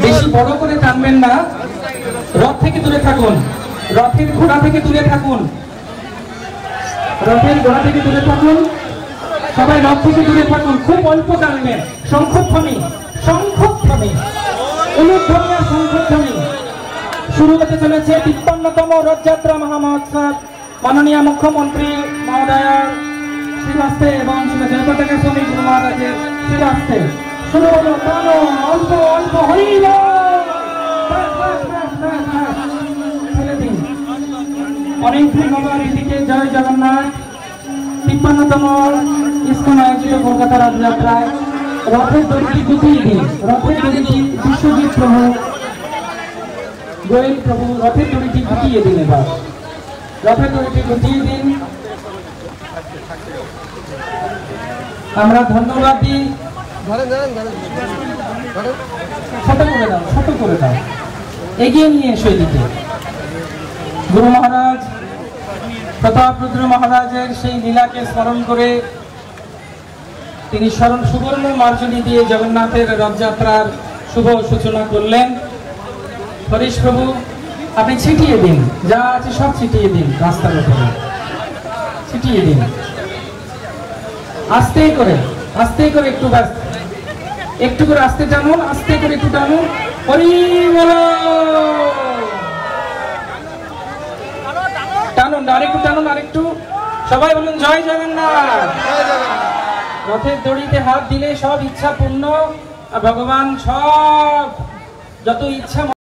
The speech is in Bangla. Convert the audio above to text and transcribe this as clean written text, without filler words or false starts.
বেশি বড় করে টানবেন না, রথ থেকে দূরে থাকুন, রথের ঘোড়া থেকে দূরে থাকুন, রথের ঘোড়া থেকে দূরে থাকুন, সবাই রথ থেকে দূরে থাকুন। খুব অল্প টানবেন, শঙ্খধ্বনি শঙ্খধ্বনি উলুধ্বনি আর শঙ্খধ্বনি। শুরু হতে চলেছে ৫৩তম রথযাত্রা মহামহোৎসব। মাননীয় মুখ্যমন্ত্রী মহোদয়ার শ্রীহস্তে এবং জয়পতাকা স্বামী গুরু মহারাজের শ্রীহস্তে শুরু হলো। টানো অল্প অল্প হইল, অনেক ধন্যবাদ। এদিকে জয় জগন্নাথ। ৫৩তম ইসকন আয়োজিত কলকাতা রথযাত্রায় রথের দড়িটি গুটিয়ে দিন, রথের দড়িটি বিশ্বজিৎ প্রভু গোয়েল প্রভু রথের দড়িটি গুটিয়ে দিন। এবার রথের দড়িটি গুটিয়ে দিন। আমরা ধন্যবাদ দিই। ছোট করে দাও, ছোট করে দাও, এগিয়ে নিয়ে এসো এদিকে। গুরু মহারাজ প্রতাপ রুদ্র মহারাজের সেই লীলাকে স্মরণ করে তিনি সুবর্ণ মার্জনী দিয়ে জগন্নাথের রথযাত্রার শুভ সূচনা করলেন। হরিশ প্রভু আপনি ছিটিয়ে দিন, যা আছে সব ছিটিয়ে দিন, রাস্তার উপরে ছিটিয়ে দিন। আস্তে করে একটু ব্যস্ত, একটু করে আস্তে টানুন, আস্তে করে একটু টানুন। হরি বল, টানুন, আরেকটু টানুন, আরেকটু। সবাই বলুন জয় জগন্নাথ। রথের দড়িতে হাত দিলে সব ইচ্ছা পূর্ণ, ভগবান সব যত ইচ্ছা